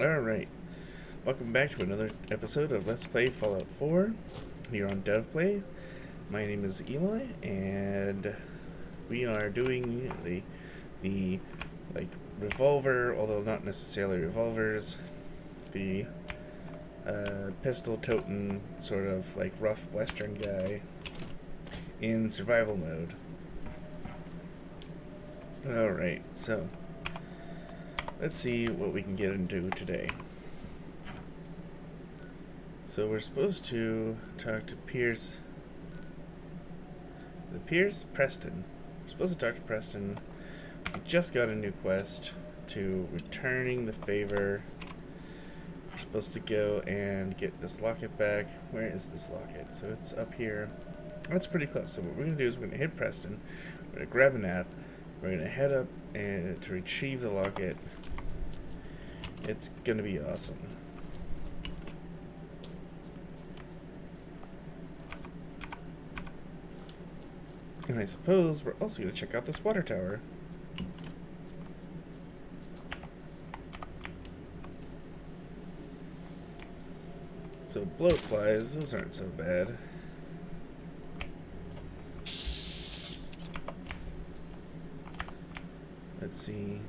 Alright, welcome back to another episode of Let's Play Fallout 4 here on DevPlay. My name is Eli, and we are doing the revolver, although not necessarily revolvers, the pistol-toting sort of rough western guy in survival mode. Alright, so let's see what we can get into today. So we're supposed to talk to Pierce. Is it Pierce? Preston. We're supposed to talk to Preston. We just got a new quest to returning the favor. We're supposed to go and get this locket back. Where is this locket? So it's up here. That's pretty close. So what we're going to do is we're going to hit Preston. We're going to grab a nap. We're going to head up and to retrieve the locket. It's going to be awesome. And I suppose we're also going to check out this water tower. So bloat flies, those aren't so bad. Let's see.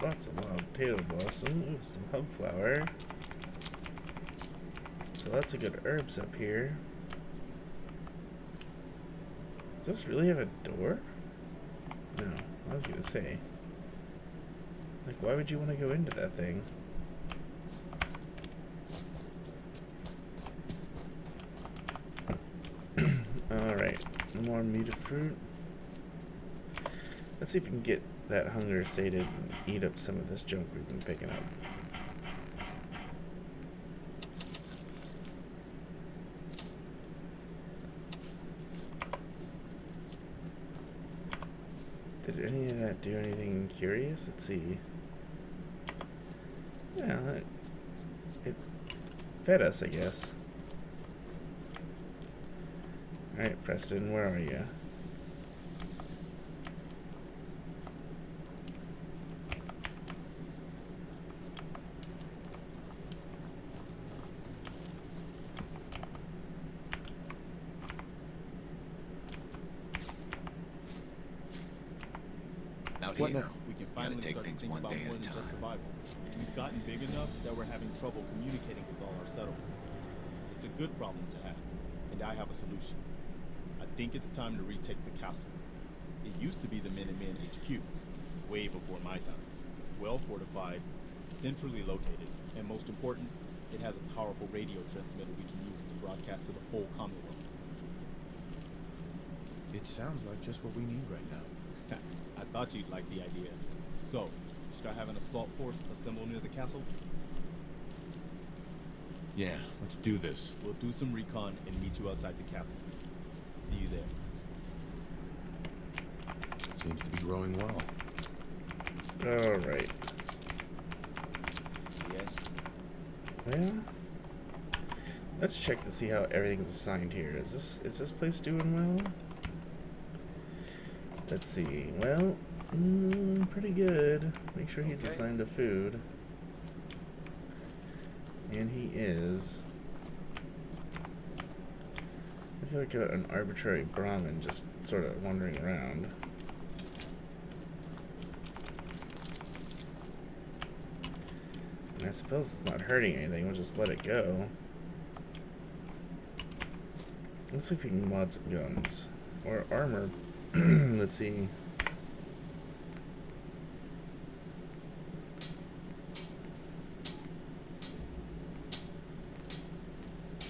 Lots of wild potato blossom. Ooh, some hub flower. So lots of good herbs up here. Does this really have a door? No, I was gonna say. Why would you want to go into that thing? Alright, more muted fruit. Let's see if we can get that hunger sated and eat up some of this junk we've been picking up. Did any of that do anything curious? Let's see. Yeah, it fed us, I guess. Alright, Preston, where are you? What now? We can finally take start to things think one about day more at a than just time. survival. We've gotten big enough that we're having trouble communicating with all our settlements. It's a good problem to have, and I have a solution. I think it's time to retake the castle. It used to be the Minutemen HQ, way before my time. Well fortified, centrally located, and most important, it has a powerful radio transmitter we can use to broadcast to the whole Commonwealth. It sounds like just what we need right now. I thought you'd like the idea. So, should I have an assault force assemble near the castle? Yeah, let's do this. We'll do some recon and meet you outside the castle. See you there. Seems to be growing well. Alright. Yes. Well, let's check to see how everything's assigned here. Is this place doing well? Let's see. Well, pretty good. Make sure he's assigned to food. And he is. I feel like an arbitrary Brahmin just sort of wandering around. And I suppose it's not hurting anything. We'll just let it go. Let's see if we can mod some guns. Or armor. Let's see.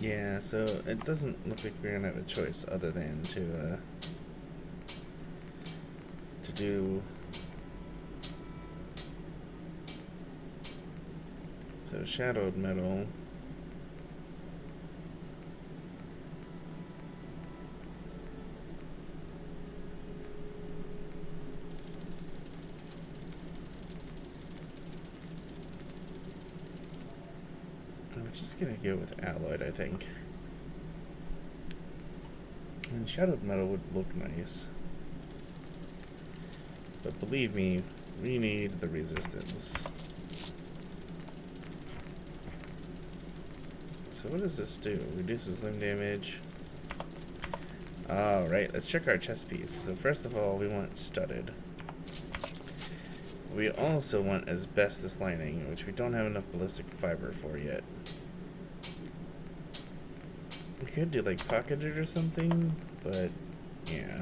Yeah, so it doesn't look like we're gonna have a choice other than to do. So shadowed metal. just gonna go with alloyed, I think. And shadowed metal would look nice. But believe me, we need the resistance. So what does this do? Reduces limb damage. Alright, let's check our chest piece. So first of all, we want studded. We also want asbestos lining, which we don't have enough ballistic fiber for yet. We could do like pocketed or something, but yeah.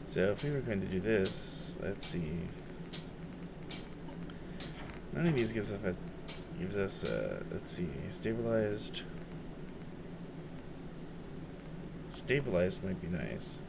So if we were going to do this, let's see. None of these gives us let's see, stabilized. Stabilized might be nice.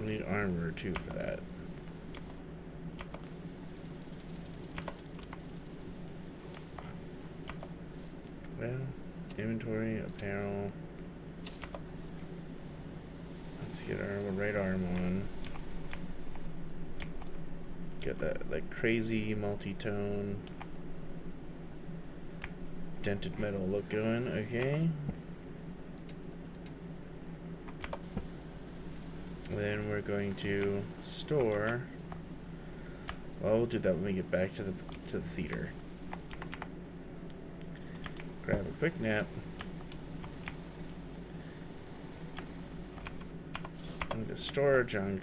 We need armor too for that. Well, inventory, apparel. Let's get our right arm on. Get that like crazy multi-tone dented metal look going, okay. Then we're going to store. Well, we'll do that when we get back to the theater. Grab a quick nap. I'm gonna store our junk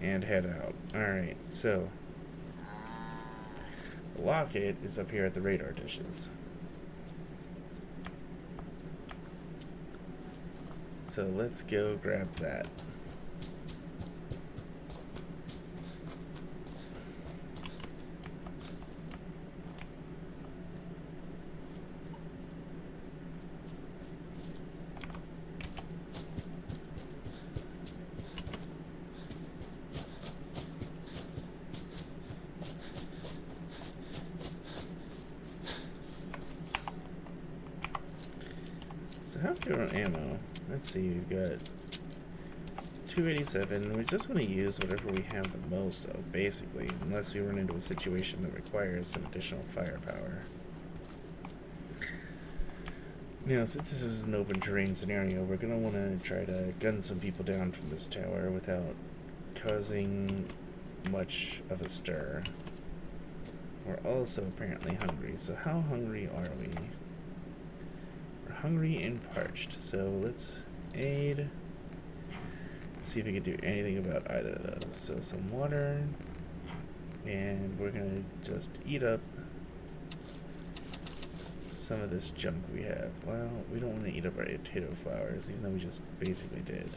and head out. Alright, so the locket is up here at the radar dishes. So let's go grab that. So how do we run ammo? Let's see, we've got 287. We just want to use whatever we have the most of, basically, unless we run into a situation that requires some additional firepower. Now, since this is an open terrain scenario, we're going to want to try to gun some people down from this tower without causing much of a stir. We're also apparently hungry, so how hungry are we? We're hungry and parched, so let's aid. See if we can do anything about either of those. So some water, and we're gonna just eat up some of this junk we have. Well, we don't want to eat up our potato flowers, even though we just basically did.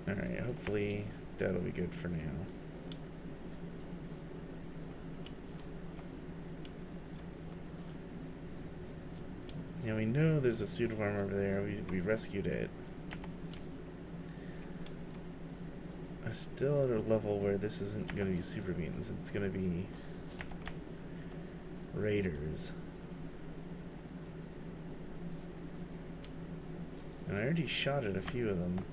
Alright, hopefully that'll be good for now. Now we know there's a suit of armor over there. We rescued it. I'm still at a level where this isn't going to be super mutants. It's going to be raiders. And I already shot at a few of them.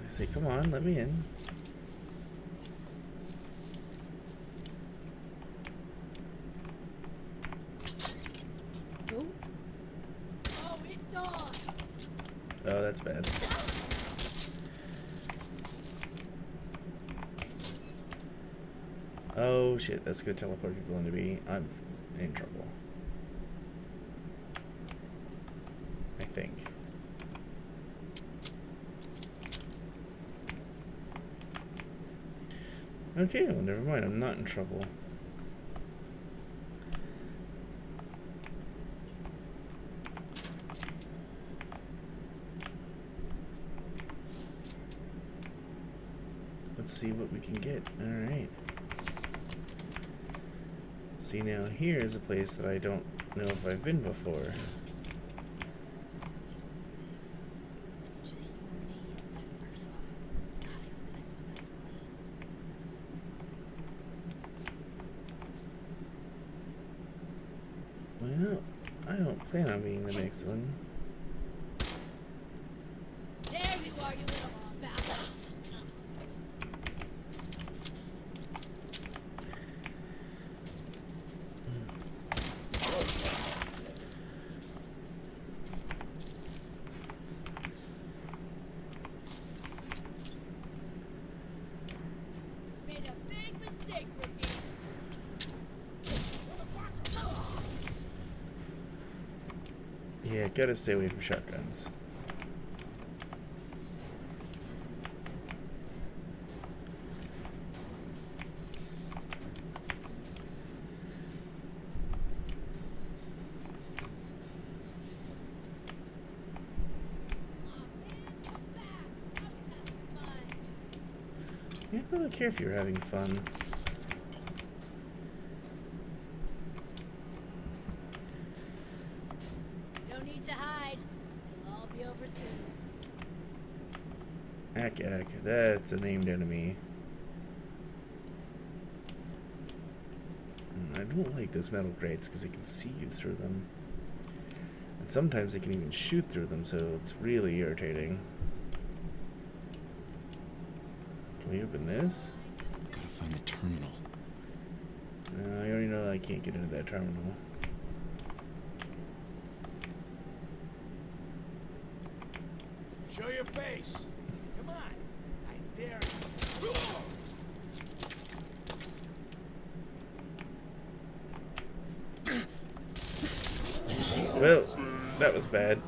Say, come on, let me in. Oh, it's on. Oh, that's bad. Oh shit, that's gonna teleport people into me. I'm in trouble. I think. Okay, well, never mind. I'm not in trouble. Let's see what we can get. Alright. See, now here is a place that I don't know if I've been before. It's just you and me and Ursula. God, I hope the next one does clean. Well, I don't plan on being the next one. There you are, you little bastard. Made a big mistake, rookie. Yeah, gotta stay away from shotguns. Yeah, I don't care if you're having fun. No need to hide. It'll all be over soon. Ak, that's a named enemy. I don't like those metal grates because they can see you through them. And sometimes they can even shoot through them, so it's really irritating. Can we open this? Gotta find the terminal. No, I already know I can't get into that terminal. Show your face. Come on. I dare you. Well, that was bad.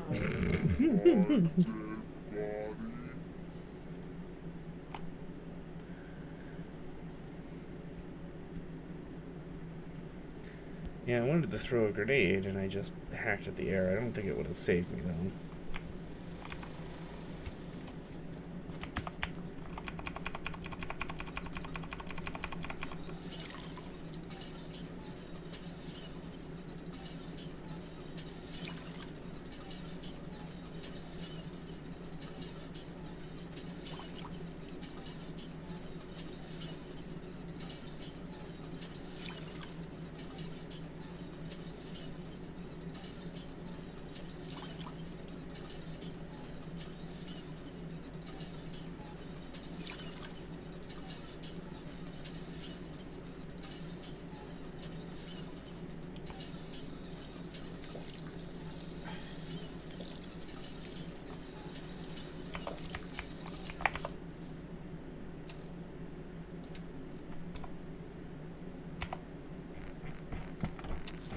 Yeah, I wanted to throw a grenade and I just hacked at the air. I don't think it would have saved me though.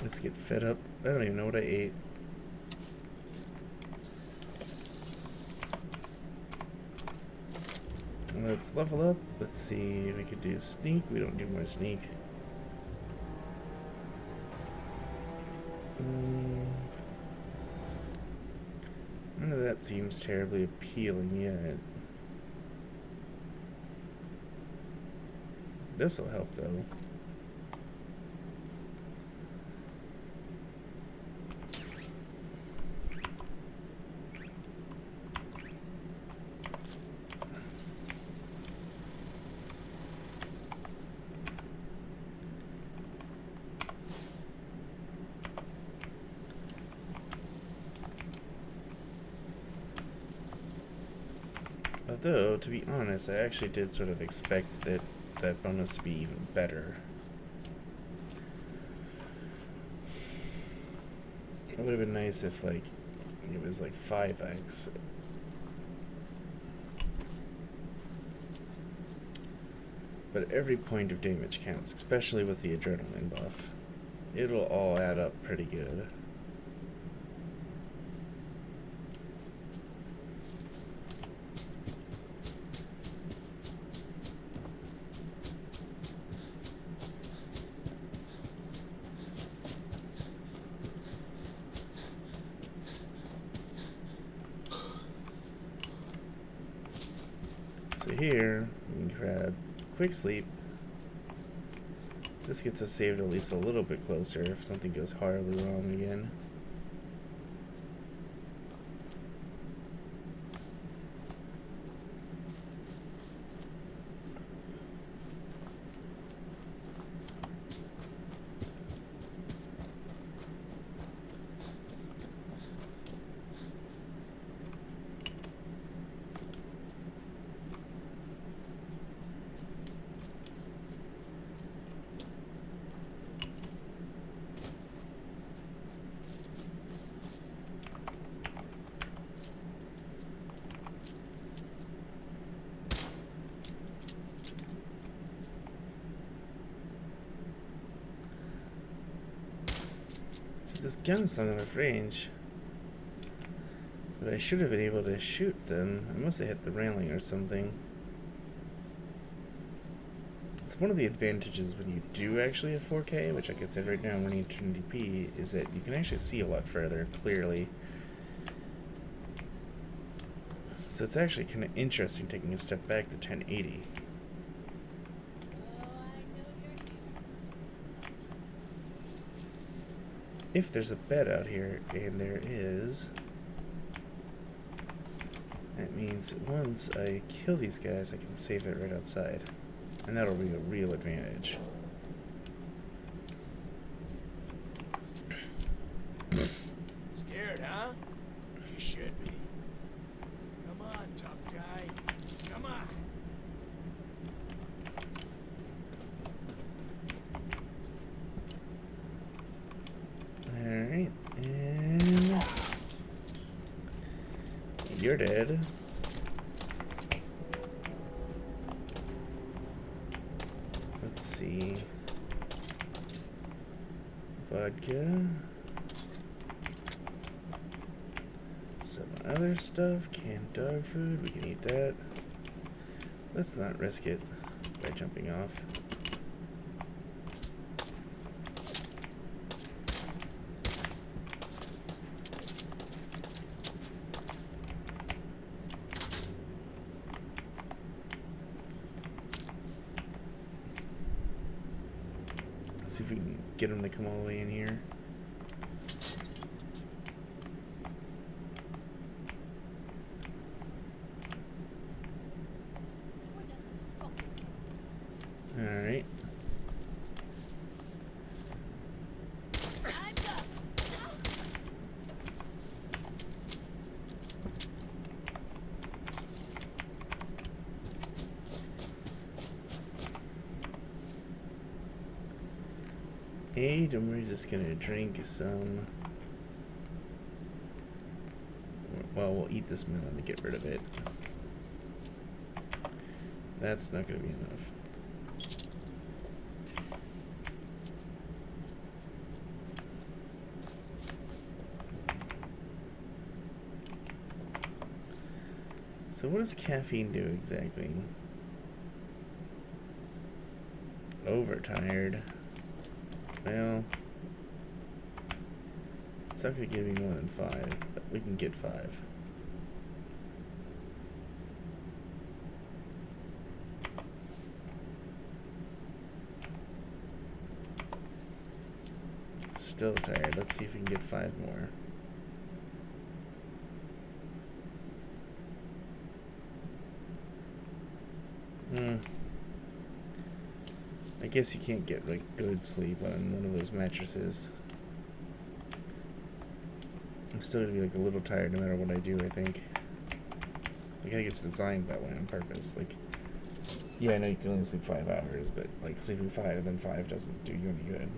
Let's get fed up. I don't even know what I ate. Let's level up. Let's see if we could do sneak. We don't need more sneak. None of that seems terribly appealing yet. This'll help though. Although, to be honest, I actually did sort of expect that bonus to be even better. It would have been nice if, like, it was like 5x. But every point of damage counts, especially with the adrenaline buff. It'll all add up pretty good. So here, we can grab Quick Sleep. This gets us saved at least a little bit closer if something goes horribly wrong again. This gun's not enough range. But I should have been able to shoot them. I must have hit the railing or something. It's one of the advantages when you do actually have 4K, which like I said right now I'm running 1080p, is that you can actually see a lot further clearly. So it's actually kind of interesting taking a step back to 1080. If there's a bed out here, and there is, that means once I kill these guys, I can save it right outside. And that'll be a real advantage. Scared, huh? You should be. Come on, tough guy. Come on. Alright, and you're dead. Let's see. Vodka. Some other stuff. Canned dog food. We can eat that. Let's not risk it by jumping off. See if we can get him to come all the way in here. Alright. And we're just gonna drink some. Well, we'll eat this melon to get rid of it. That's not gonna be enough. So what does caffeine do exactly? Overtired. Well, it's not going to give me more than 5, but we can get 5. Still tired. Let's see if we can get 5 more. I guess you can't get like good sleep on one of those mattresses. I'm still gonna be like a little tired no matter what I do, I think. I think it's designed that way on purpose. Like, yeah, I know you can only sleep 5 hours, but like sleeping 5 and then 5 doesn't do you any good.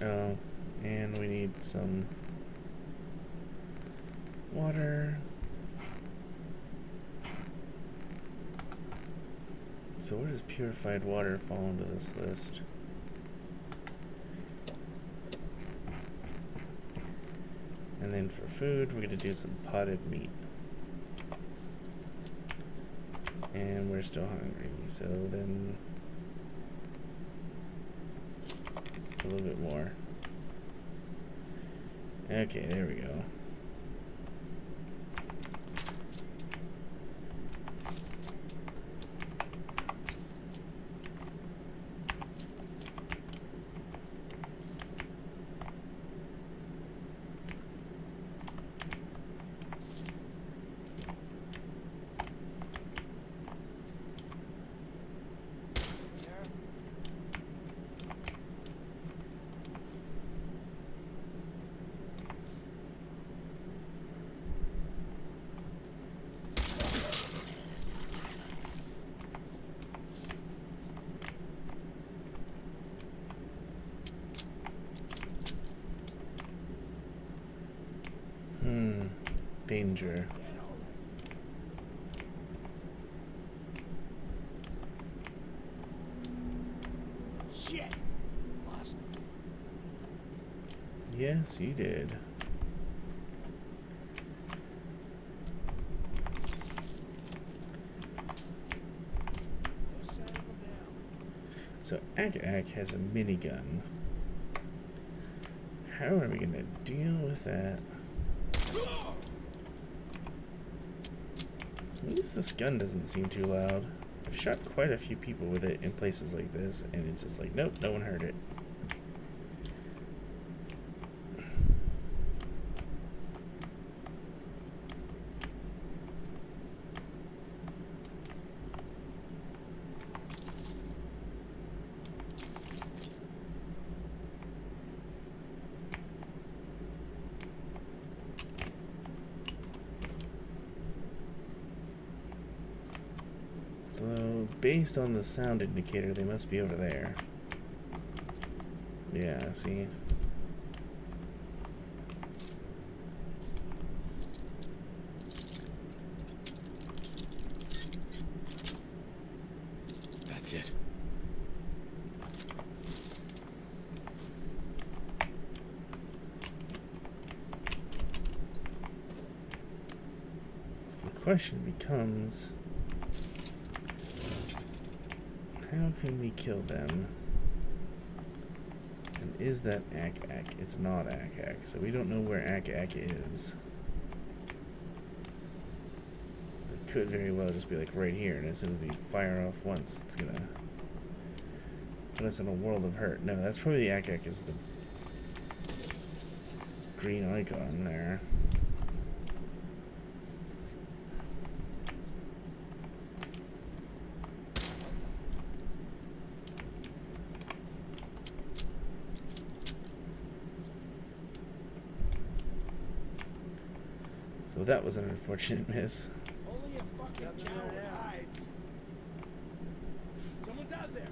Oh, and we need some water. So where does purified water fall into this list? And then for food, we're gonna do some potted meat. And we're still hungry, so then a little bit more. Okay, there we go. danger. Get already. Shit! Lost him. Yes, you did. No sign of him now. So Ak has a minigun. How are we gonna deal with that? At least this gun doesn't seem too loud. I've shot quite a few people with it in places like this, and it's just like, nope, no one heard it. So, based on the sound indicator, they must be over there. Yeah, see? That's it. So the question becomes, how can we kill them? And is that Ak? It's not Ak, so we don't know where Ak is. It could very well just be like right here, and as soon as we fire off once, it's gonna put us in a world of hurt. No, that's probably the Ak is the green icon there. So that was an unfortunate miss. Only a fucking coward hides. Someone's out there.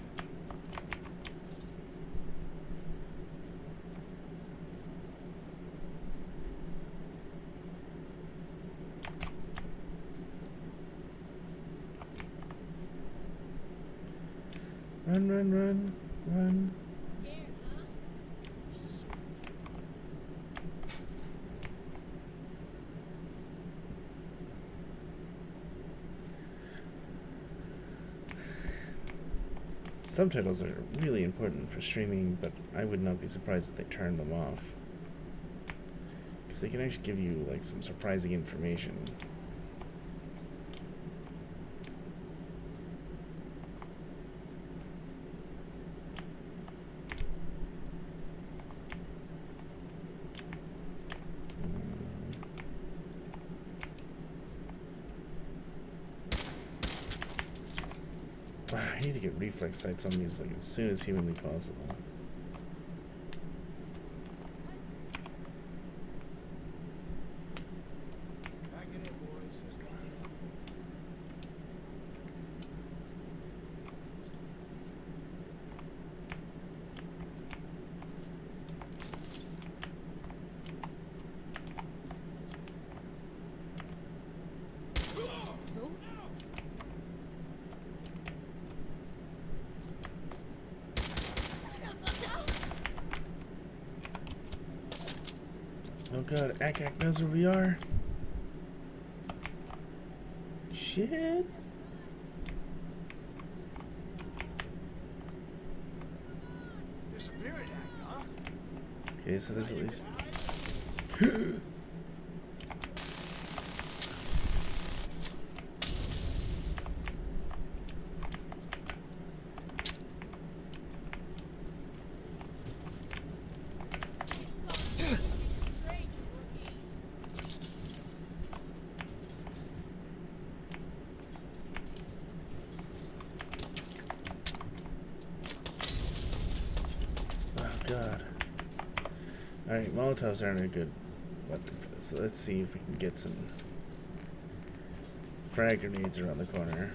Run, run, run, run. Scared, huh? Subtitles are really important for streaming, but I would not be surprised if they turned them off. Because they can actually give you, like, some surprising information. I need to get reflex sights on these like as soon as humanly possible. Back it in, boys. There's nothing out Who? Oh god, Ak knows where we are. Shit. Disappearing act, huh? Okay, so there's at least. Oh god. Alright, Molotovs aren't a good weapon for this, so let's see if we can get some frag grenades around the corner.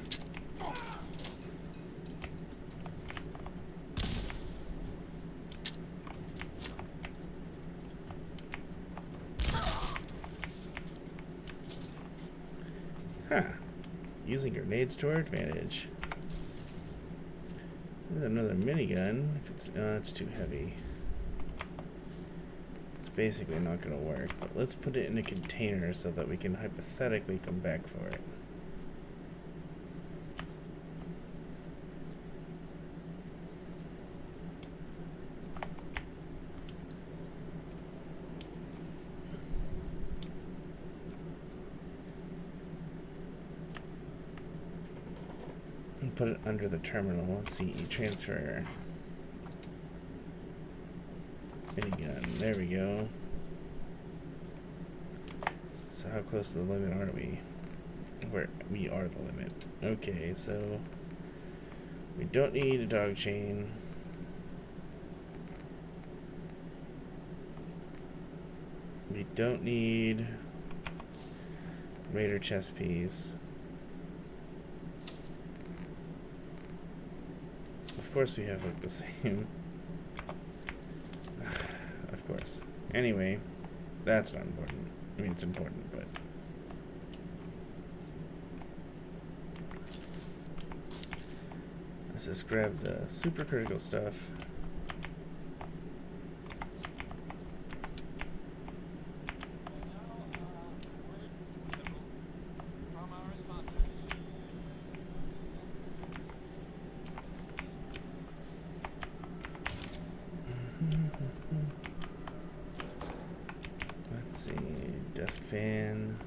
using grenades to our advantage. There's another minigun. If it's it's too heavy. It's basically not going to work. But let's put it in a container so that we can hypothetically come back for it. Put it under the terminal. Let's see, transfer minigun. There we go. So how close to the limit are we? We are the limit. Okay, so we don't need a dog chain. We don't need Raider chest piece. Of course we have like the same. Of course. Anyway, that's not important. I mean, it's important, but let's just grab the super critical stuff. Let's see, desk fan.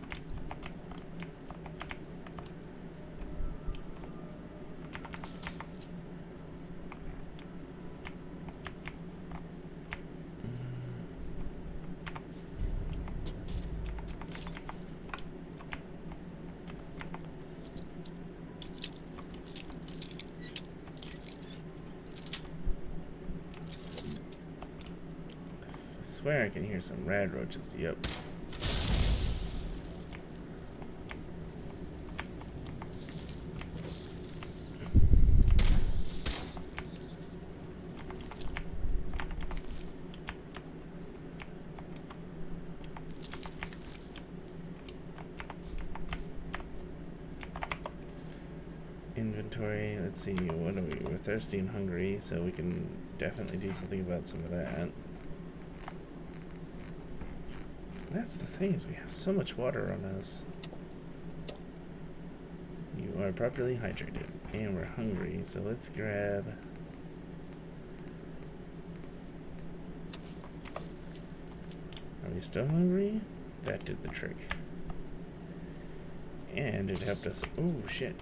I swear I can hear some rad roaches. Yep. Inventory. Let's see. What are we? We're thirsty and hungry, so we can definitely do something about some of that. That's the thing, is we have so much water on us. You are properly hydrated. And we're hungry, so let's grab... Are we still hungry? That did the trick. And it helped us... Oh, shit.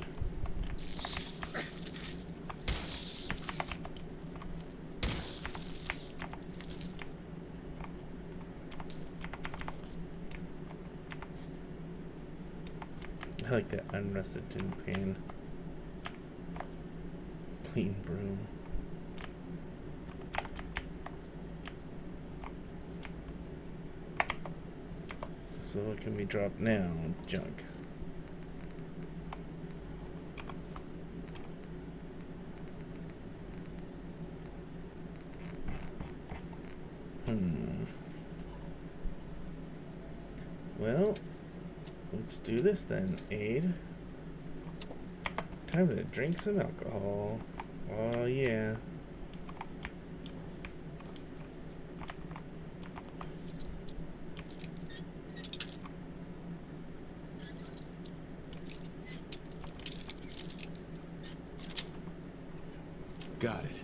I like that unrusted tin can. Clean broom. So what can we drop now? Junk. Well, let's do this then, Aid. Time to drink some alcohol. Oh yeah. Got it.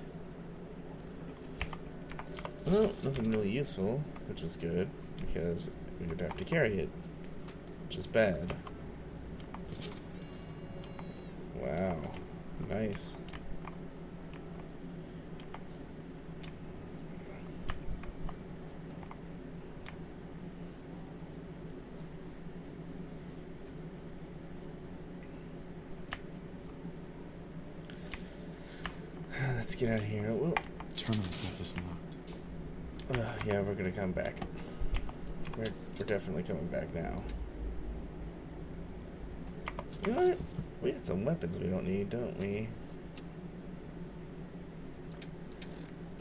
Well, nothing really useful, which is good, because we would have to carry it, which is bad. Wow, nice. Let's get out of here. Well, Terminal surface locked. yeah, we're gonna come back. We're definitely coming back now. You know what? We got some weapons we don't need, don't we?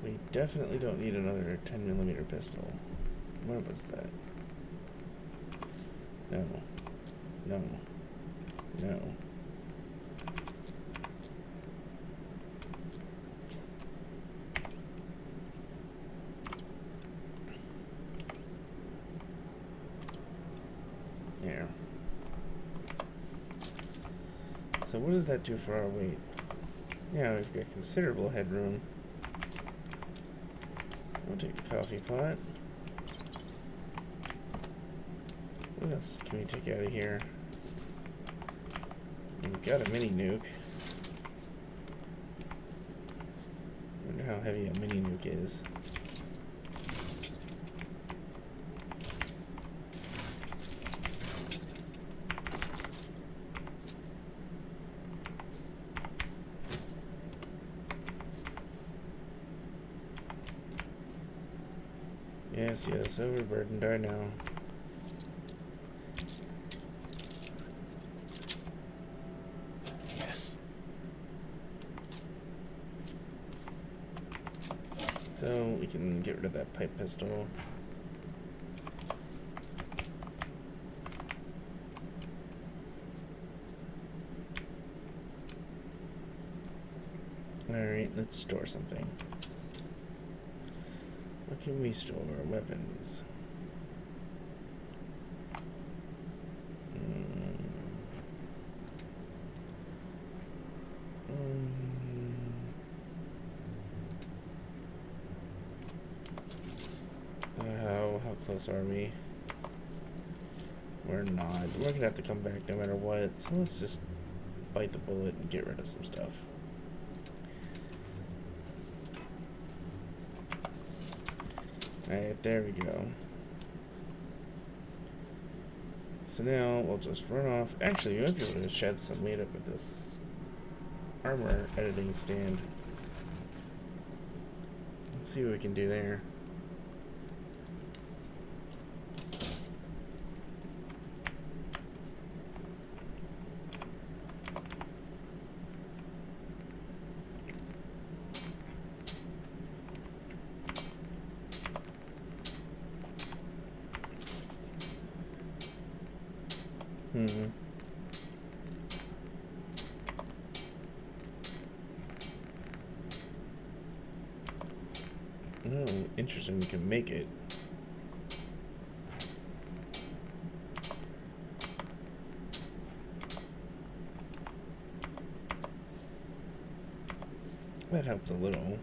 We definitely don't need another 10mm pistol. Where was that? No. No. No. So what did that do for our weight? Yeah, we've got considerable headroom. I'll take the coffee pot. What else can we take out of here? We've got a mini nuke. Wonder how heavy a mini nuke is. Yes, yes, overburdened, I know. Yes. So we can get rid of that pipe pistol. Alright, let's store something. What can we store? Weapons. How close are we? We're not. We're gonna have to come back no matter what. So let's just bite the bullet and get rid of some stuff. Alright, there we go. So now we'll just run off. Actually, we might be able to shed some weight up with this armor editing stand. Let's see what we can do there. Oh, interesting, we can make it. That helps a little.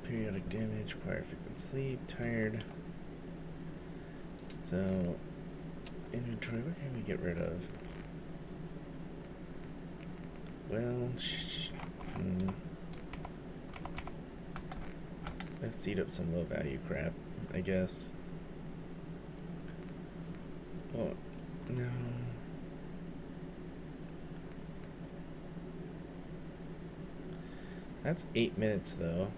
Periodic damage, require frequent sleep, tired. So, inventory, what can we get rid of? Well, let's eat up some low value crap, I guess. Well, no. That's 8 minutes though.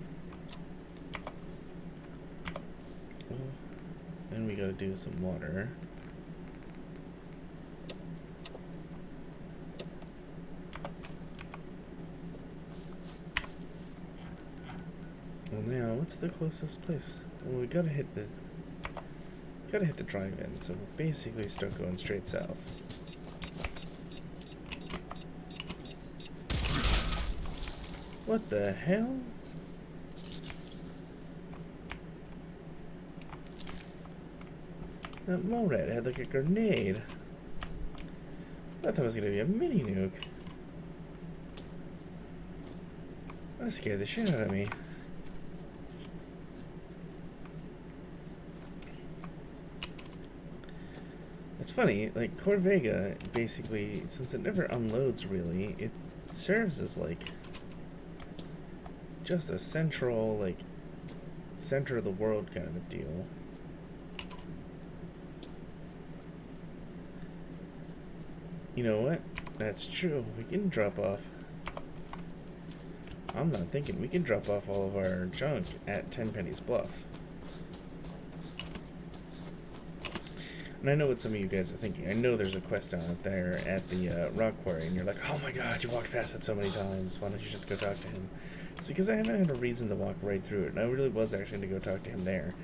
Then we gotta do some water. Well, now what's the closest place? Well, we gotta hit the drive-in, so we're basically stuck going straight south. What the hell? That Morad had like a grenade. I thought it was gonna be a mini nuke. That scared the shit out of me. It's funny, like Corvega basically, since it never unloads really, it serves as like just a central, like center of the world kind of a deal. You know what? That's true. We can drop off. I'm not thinking. We can drop off all of our junk at Tenpenny's Bluff. And I know what some of you guys are thinking. I know there's a quest down out there at the rock quarry, and you're like, oh my god, you walked past it so many times. Why don't you just go talk to him? It's because I haven't had a reason to walk right through it, and I really was actually going to go talk to him there.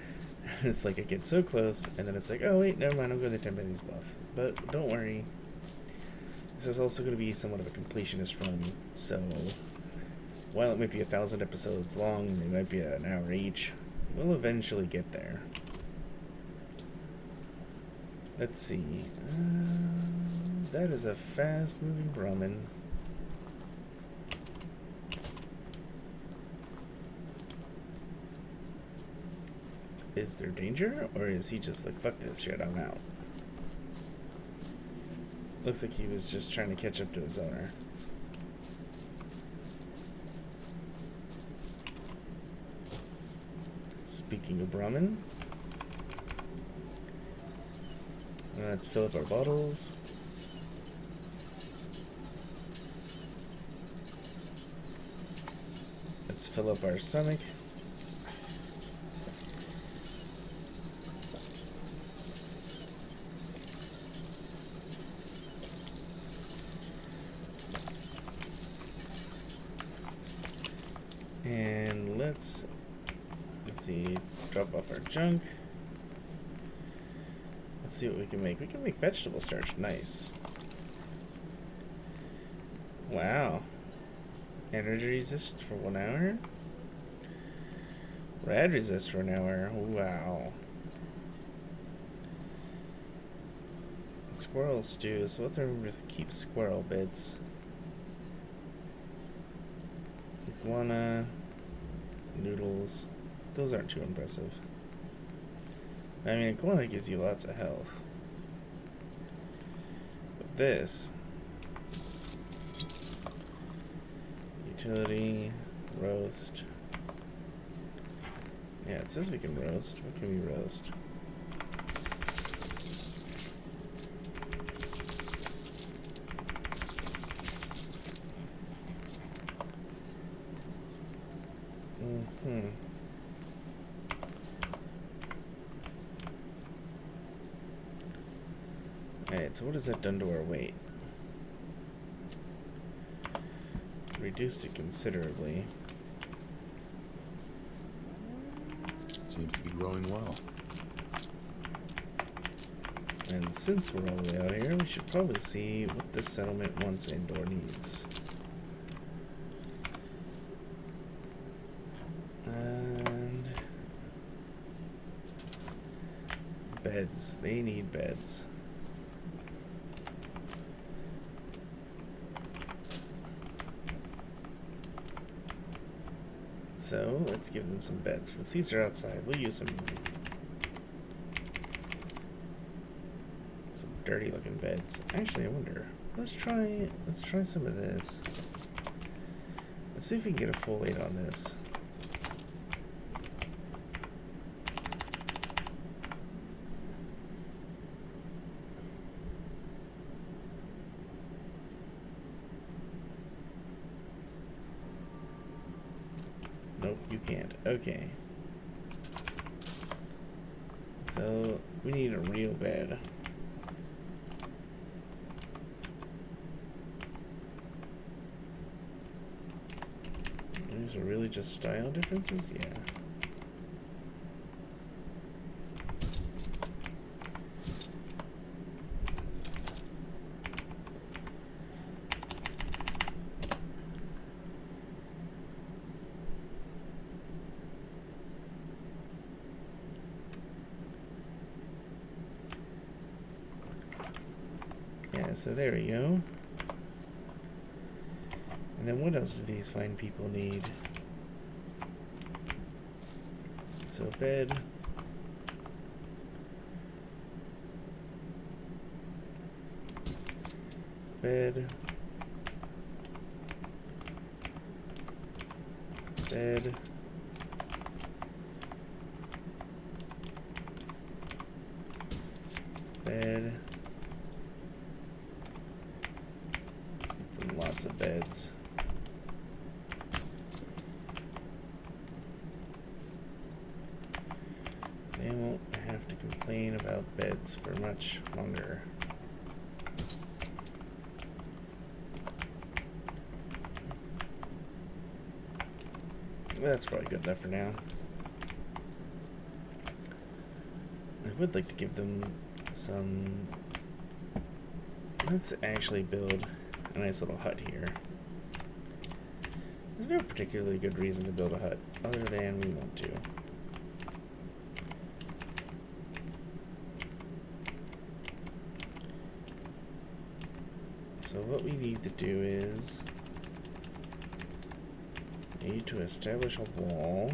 It's like I get so close, and then it's like, oh wait, never mind, I'm going to 10 pennies buff. But don't worry. This is also going to be somewhat of a completionist run, so while it might be 1,000 episodes long, they might be an hour each, we'll eventually get there. Let's see. That is a fast-moving Brahmin. Is there danger, or is he just like, fuck this shit, I'm out? Looks like he was just trying to catch up to his owner. Speaking of Brahmin, let's fill up our bottles. Let's fill up our stomach. And let's see, drop off our junk. Let's see what we can make. We can make vegetable starch. Nice. Wow. Energy resist for 1 hour. Rad resist for an hour. Wow. Squirrel stew. So let's remember to keep squirrel bits. Iguana. Noodles. Those aren't too impressive. I mean, iguana gives you lots of health. But this... utility, roast. Yeah, it says we can roast. What can we roast? Alright, so what has that done to our weight? Reduced it considerably. Seems to be growing well. And since we're all the way out here, we should probably see what this settlement wants and/or needs. And beds. They need beds. So let's give them some beds. Since these are outside, we'll use some dirty looking beds. Actually, I wonder. Let's try some of this. Let's see if we can get a full 8 on this. Nope, you can't. Okay. So, we need a real bed. These are really just style differences? Yeah. So there we go. And then what else do these fine people need? So bed. Bed. Bed. Bed. Lots of beds. They won't have to complain about beds for much longer. That's probably good enough for now. would like to give them some... Let's actually build a nice little hut here. There's no particularly good reason to build a hut, other than we want to. So what we need to do is... need to establish a wall.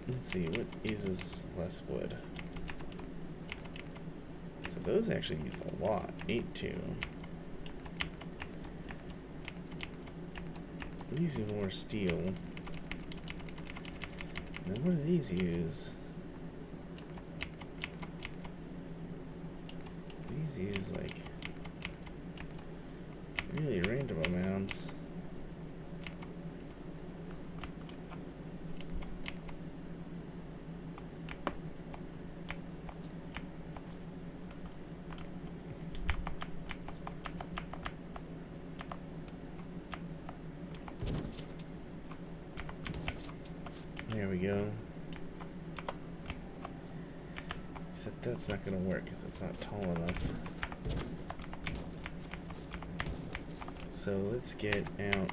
Let's see, what uses less wood? So those actually use a lot. 8-2. These use more steel. Now what do these use? These use like really random amounts. There we go. Except that's not going to work because it's not tall enough. So let's get out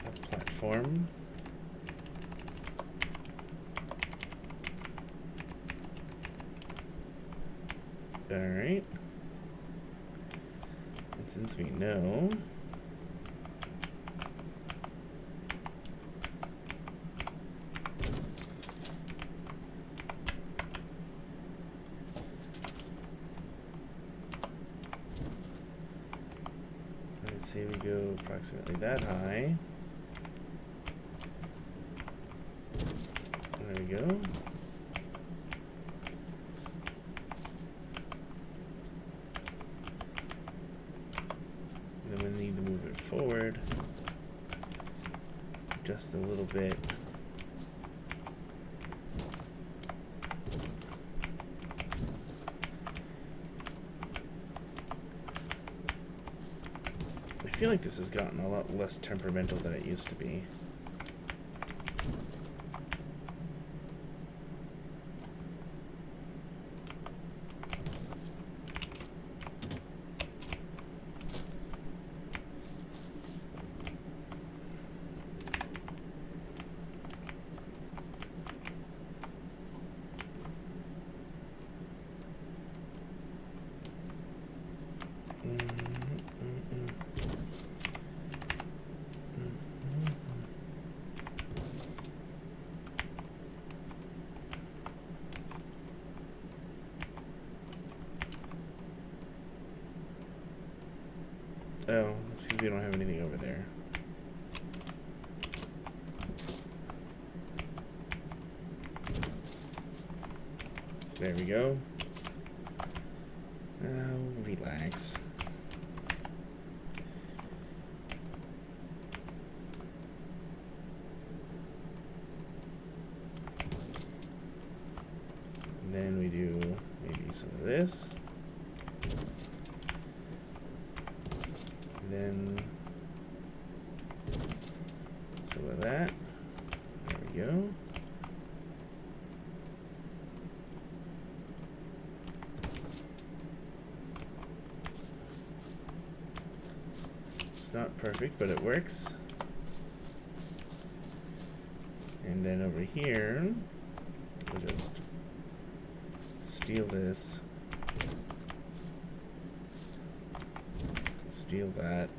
a platform. Alright. And since we know... Say we go approximately that high. There we go. And then we need to move it forward just a little bit. I feel like this has gotten a lot less temperamental than it used to be. Oh, that's because we don't have anything over there. There we go. Now, relax. And then we do maybe some of this. Then some of that. There we go. It's not perfect, but it works. And then over here, we'll just steal this. Steal that.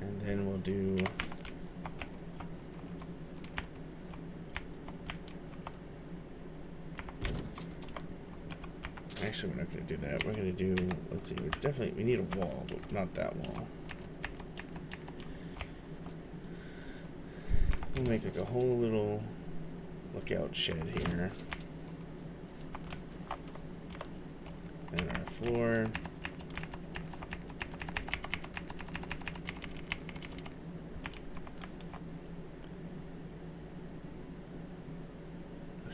And then we'll do actually, we're not going to do that. We're going to do, let's see, we need a wall, but not that wall. We'll make like a whole little lookout shed here. And our floor.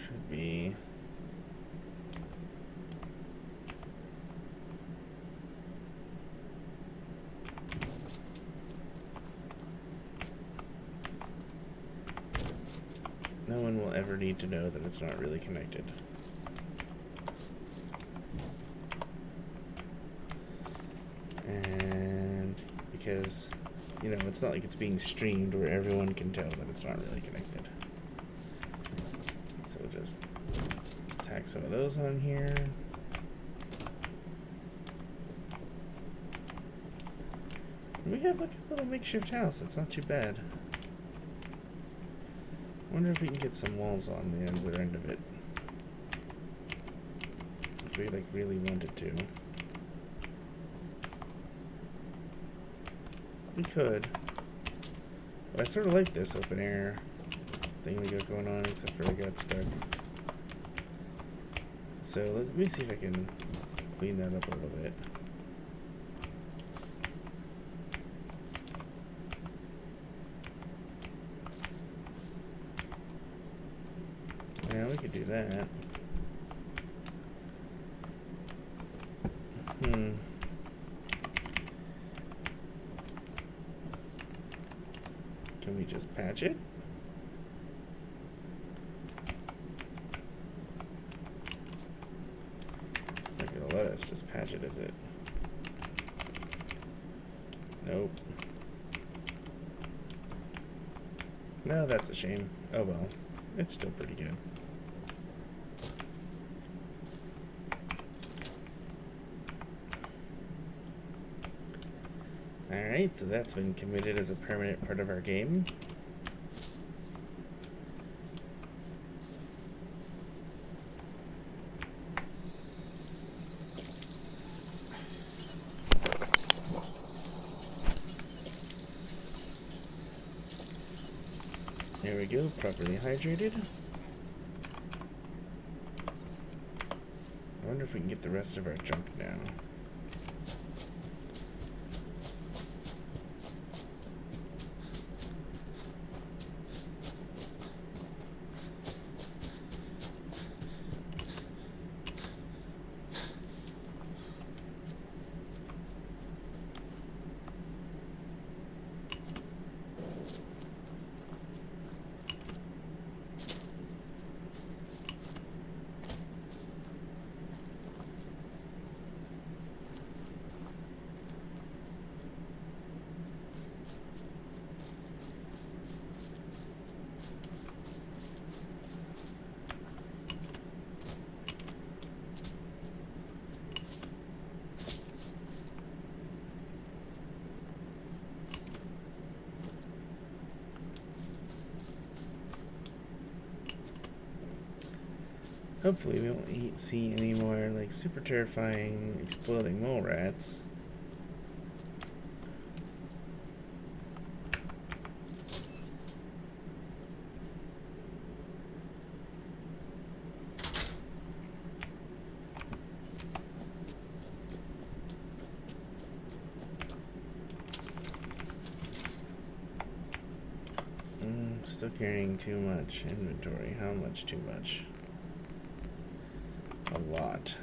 should be. No one will ever need to know that it's not really connected. And because, you know, it's not like it's being streamed where everyone can tell that it's not really connected. So we'll just tack some of those on here. We have like a little makeshift house. It's not too bad. Wonder if we can get some walls on the other end of it. If we like really wanted to. We could. But I sort of like this open air thing we got going on, except for I got stuck. So let me see if I can clean that up a little bit. Yeah, we could do that. Can we just patch it? It's not gonna let us just patch it, is it? Nope. No, that's a shame. Oh well. It's still pretty good. Alright, so that's been committed as a permanent part of our game. There we go, properly hydrated. I wonder if we can get the rest of our junk now. Hopefully we won't see any more like super terrifying exploding mole rats. Still carrying too much inventory. How much too much? A lot.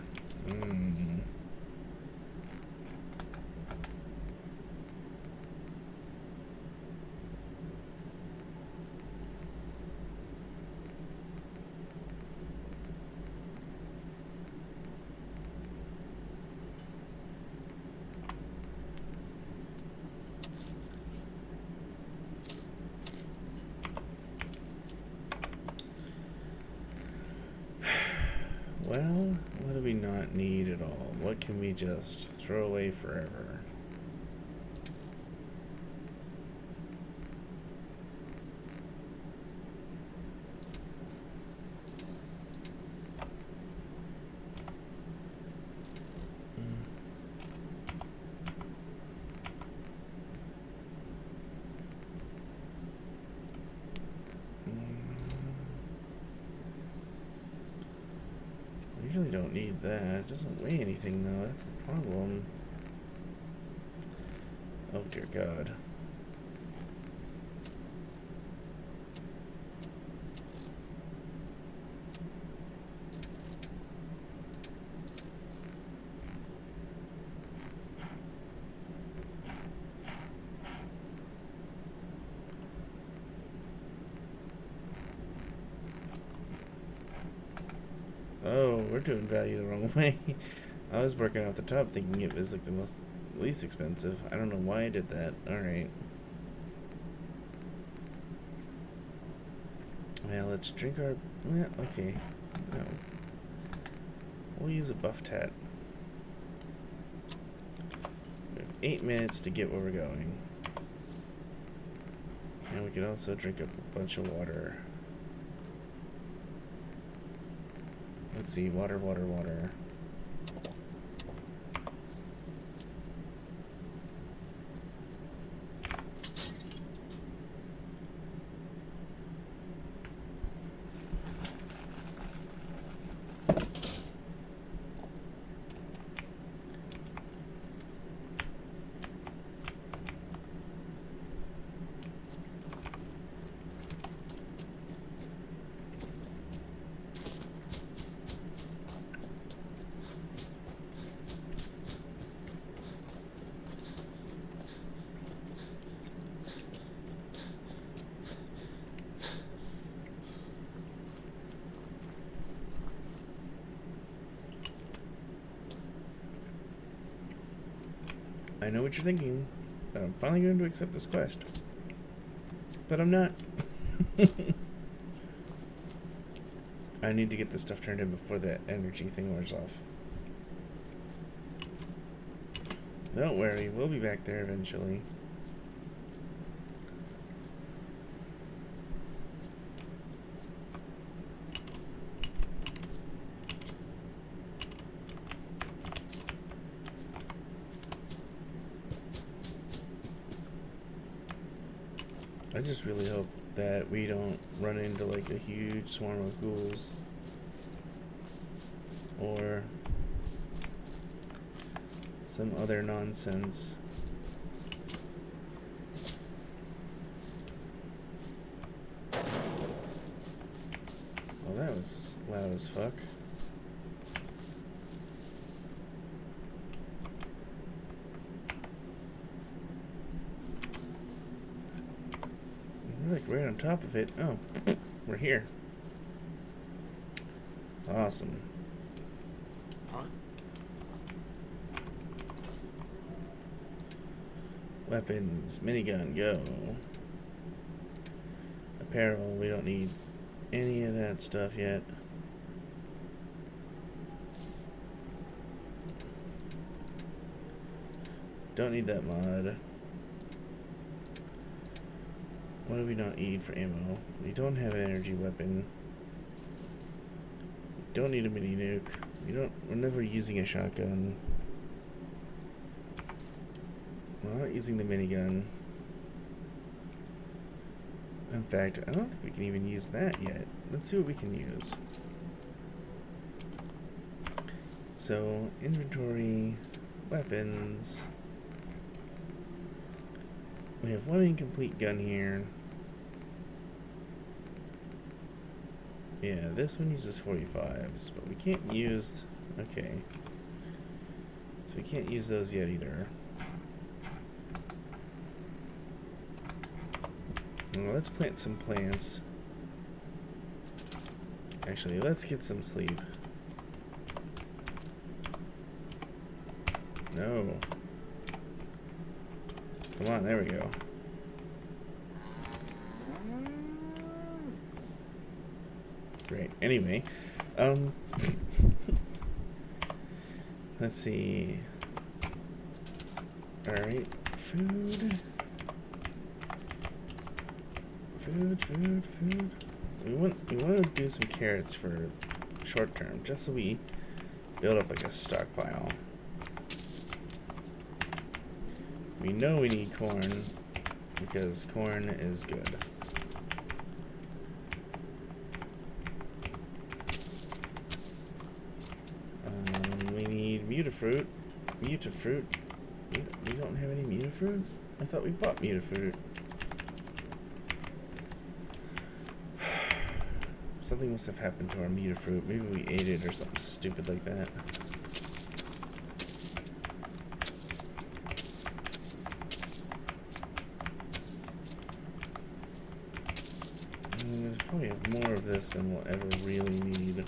Well, what do we not need at all? What can we just throw away forever? We really don't need that. It doesn't weigh anything though, that's the problem. Oh dear God. we're doing value the wrong way. I was working off the top thinking it was like the least expensive. I don't know why I did that. Alright. Well, let's drink our... Yeah, okay. No. We'll use a buff tat. We have 8 minutes to get where we're going. And we can also drink up a bunch of water. Let's see, water. I know what you're thinking, that I'm finally going to accept this quest. But I'm not. I need to get this stuff turned in before that energy thing wears off. Don't worry, we'll be back there eventually. I just really hope that we don't run into like a huge swarm of ghouls or some other nonsense. Well, that was loud as fuck. We're like right on top of it. Oh, we're here. Awesome. Huh? Weapons, minigun, go. Apparel, we don't need any of that stuff yet. Don't need that mod. What do we not need for ammo? We don't have an energy weapon. We don't need a mini nuke. We're never using a shotgun. We're not using the minigun. In fact, I don't think we can even use that yet. Let's see what we can use. So, inventory, weapons. We have one incomplete gun here. Yeah, this one uses 45s, but we can't use... Okay. So we can't use those yet either. Well, let's plant some plants. Actually, let's get some sleep. No. Come on, there we go. Great. Anyway, let's see. All right, food. We want to do some carrots for short term, just so we build up like a stockpile. We know we need corn because corn is good. We need mutafruit. We don't have any mutafruit? I thought we bought mutafruit. Something must have happened to our mutafruit. Maybe we ate it or something stupid like that. There's probably more of this than we'll ever really need.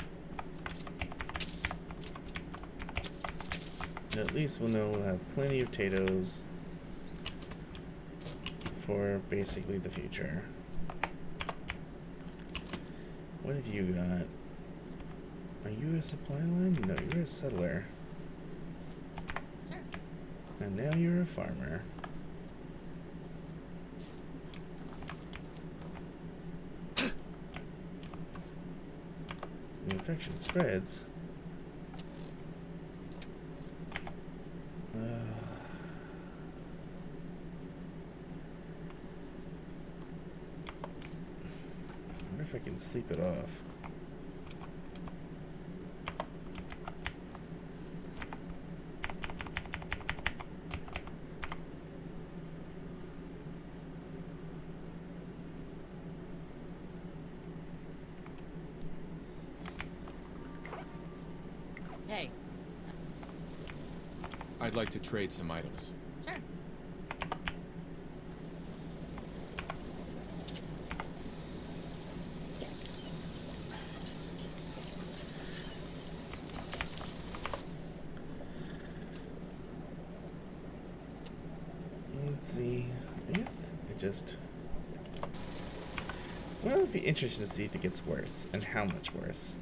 And at least we'll know we'll have plenty of potatoes for basically the future. What have you got? Are you a supply line? No, you're a settler. Sure. And now you're a farmer. The infection spreads. I wonder if I can sleep it off. Hey. I'd like to trade some items. Sure. Let's see. I guess it just. Well, it'd be interesting to see if it gets worse and how much worse.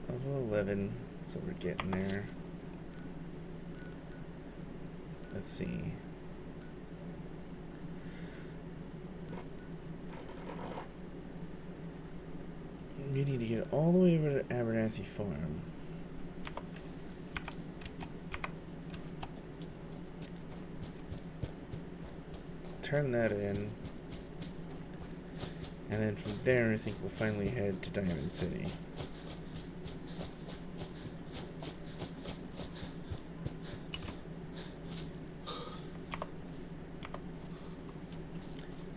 Level 11, so we're getting there. Let's see. We need to get all the way over to Abernathy Farm. Turn that in. And then from there, I think we'll finally head to Diamond City.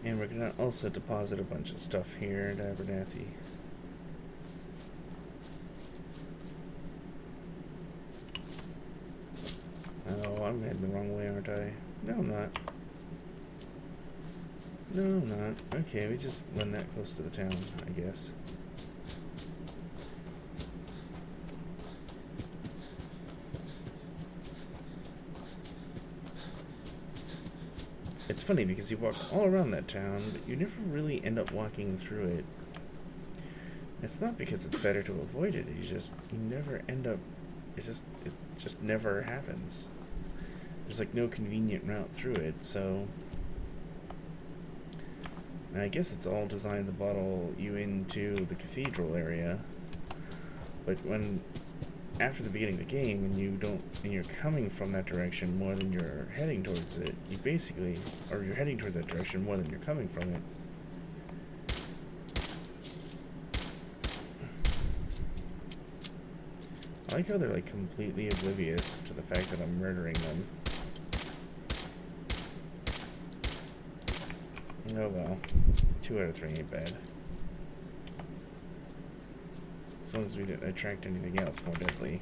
And we're gonna also deposit a bunch of stuff here at Abernathy. Oh, I'm heading the wrong way, aren't I? No, I'm not. No, I'm not. Okay, we just run that close to the town, I guess. It's funny because you walk all around that town, but you never really end up walking through it. It's not because it's better to avoid it, you never end up, it just never happens. There's like no convenient route through it, so and I guess it's all designed to bottle you into the cathedral area. But after the beginning of the game, and you're coming from that direction more than you're heading towards it, you're heading towards that direction more than you're coming from it. I like how they're like completely oblivious to the fact that I'm murdering them. Oh well, 2 out of 3 ain't bad. As long as we didn't attract anything else more deadly.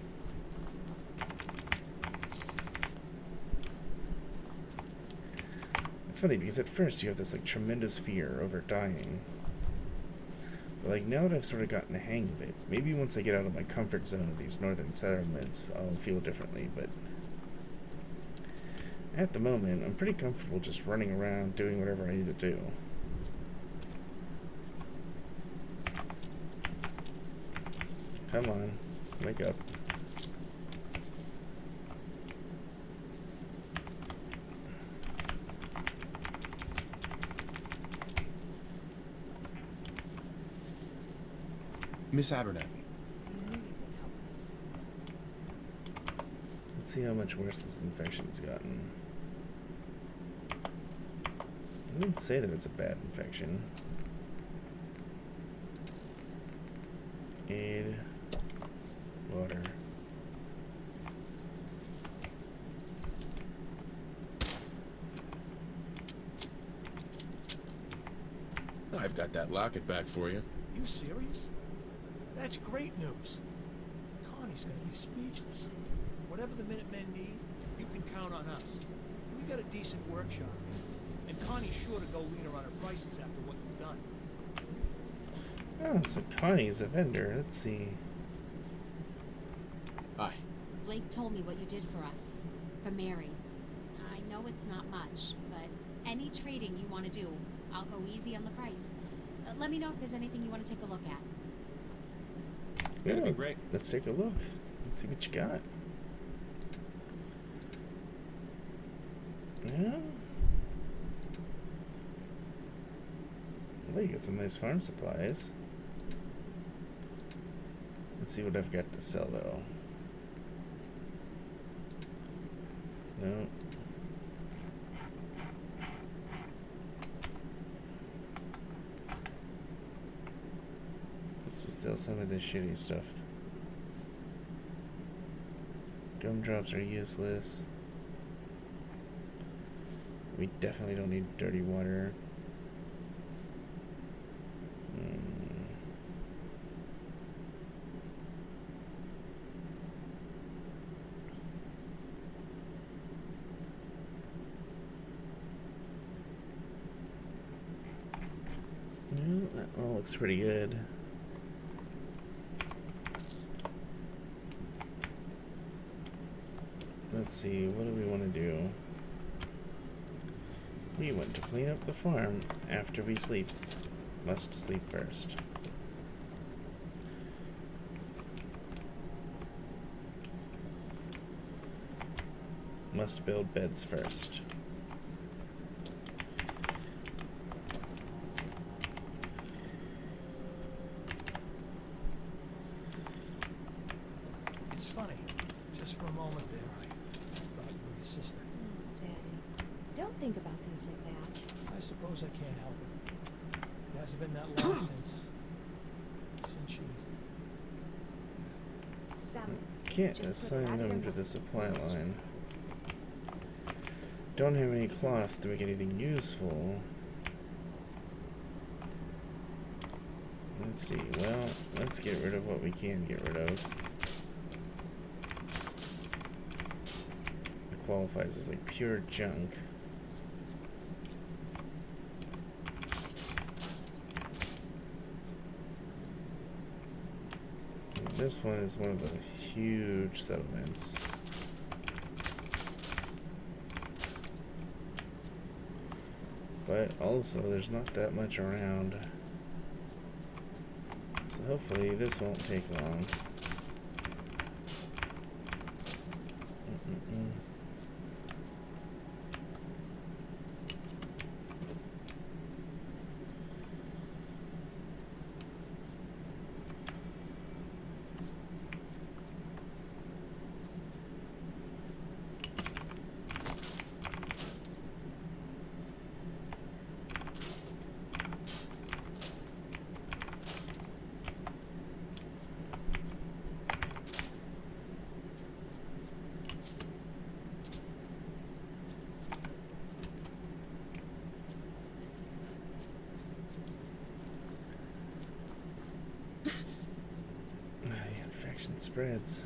It's funny because at first you have this like tremendous fear over dying. But like now that I've sort of gotten the hang of it, maybe once I get out of my comfort zone of these northern settlements, I'll feel differently, but at the moment, I'm pretty comfortable just running around doing whatever I need to do. Come on, wake up. Miss Abernathy. Let's see how much worse this infection's gotten. I wouldn't say that it's a bad infection. Aid. Water. I've got that locket back for you. You serious? That's great news. Connie's gonna be speechless. Whatever the Minutemen need, you can count on us. We got a decent workshop, and Connie's sure to go leaner on her prices after what you've done. Oh, so Connie's a vendor. Let's see. Hi. Blake told me what you did for us. For Mary. I know it's not much, but any trading you want to do, I'll go easy on the price. Let me know if there's anything you want to take a look at. That'd be let's- great. Let's take a look. Let's see what you got. Yeah. Well, you got some nice farm supplies. Let's see what I've got to sell, though. No. Let's just sell some of this shitty stuff. Gumdrops are useless. We definitely don't need dirty water. Yeah, that all looks pretty good. Let's see, what do we want to do? We want to clean up the farm after we sleep. Must sleep first. Must build beds first. It's funny. Just for a moment there, I thought you were your sister. Oh, Daddy. Don't think about things like that. I suppose I can't help it. It hasn't been that long since you... Stop it. Can't Just put it assign out of them your to mind. the supply line. Don't have any cloth to make anything useful. Let's see, well, let's get rid of what we can get rid of. It qualifies as like pure junk. And this one is one of the huge settlements. But also, there's not that much around. So hopefully this won't take long. The infection spreads.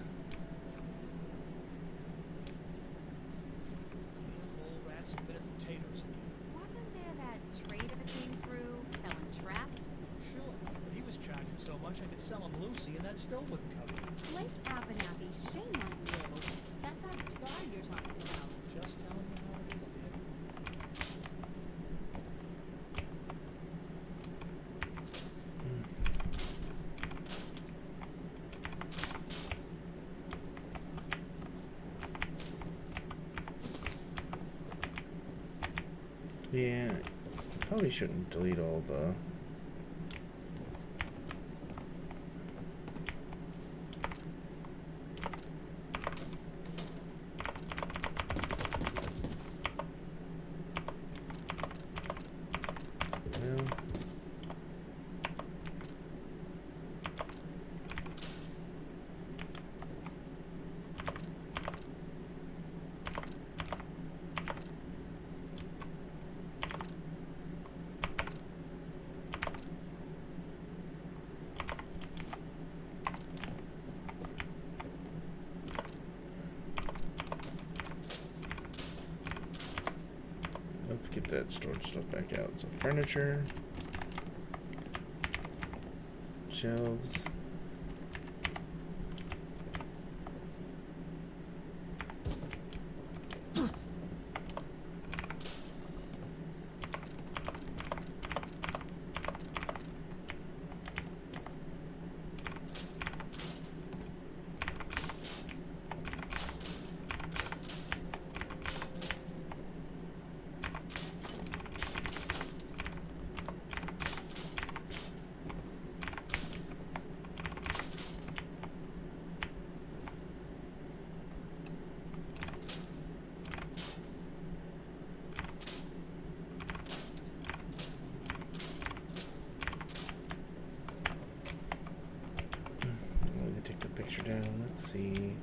Old rats and bit of potatoes again. Wasn't there that trader that came through selling traps? Sure, but he was charging so much I could sell him Lucy and that still wouldn't cover it. Blake Abernathy, shame on you. That's that guy you're talking about. Just telling you how it is there. Yeah, probably shouldn't delete all the... Well, let's get that stored stuff back out. So furniture. shelves. Let me take the picture down. Let's see.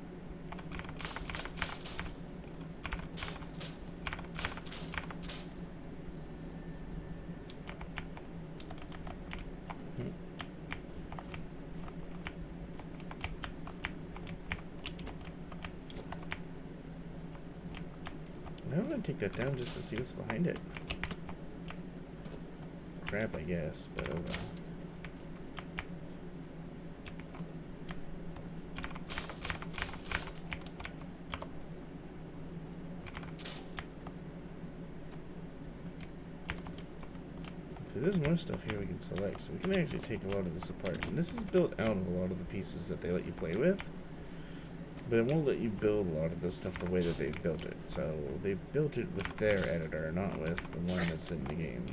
I'm gonna take that down just to see what's behind it. Crap, I guess, but oh well. So there's more stuff here we can select, so we can actually take a lot of this apart. And this is built out of a lot of the pieces that they let you play with, but it won't let you build a lot of this stuff the way that they've built it. So they built it with their editor, not with the one that's in the game.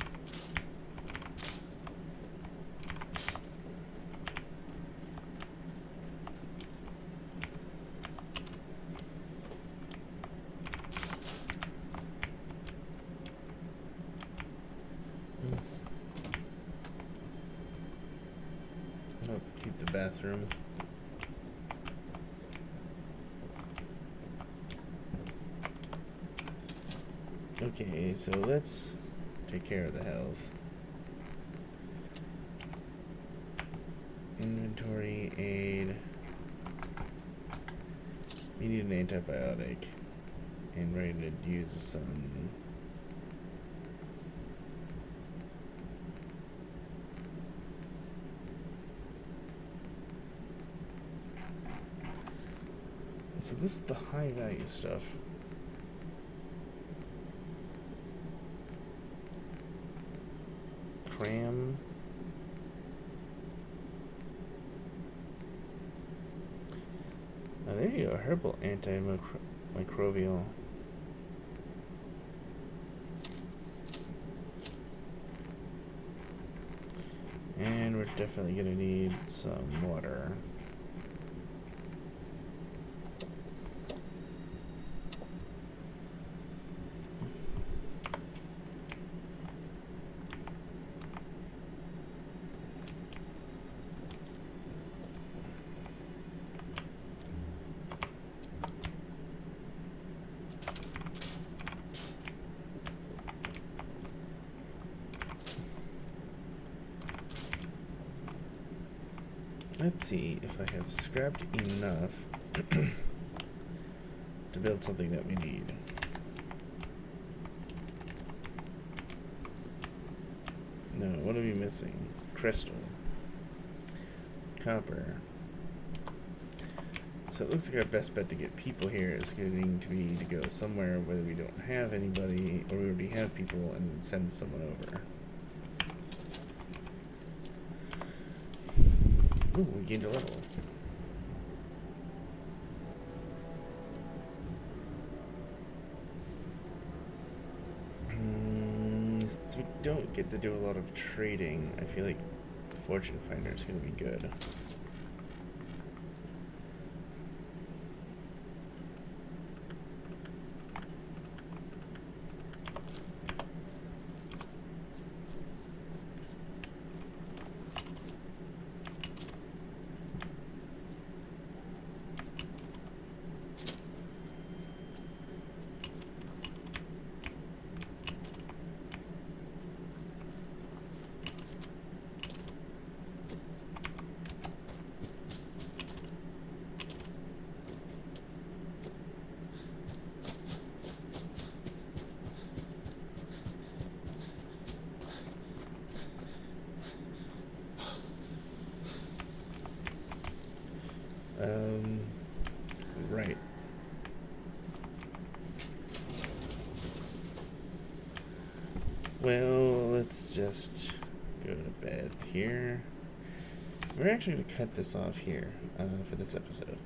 I'll have to keep the bathroom. Okay, so let's take care of the health. Inventory, aid. We need an antibiotic. And ready to use some. So this is the high value stuff. Cram. Oh, there you go. Herbal antimicrobial. And we're definitely gonna need some water. Let's see if I have scrapped enough to build something that we need. No, what are we missing? Crystal. Copper. So it looks like our best bet to get people here is going to be to go somewhere where we don't have anybody, or we already have people, and send someone over. Ooh, we gained a level. Since we don't get to do a lot of trading, I feel like Fortune Finder is going to be good. Right. Well, let's just go to bed here. We're actually going to cut this off here for this episode.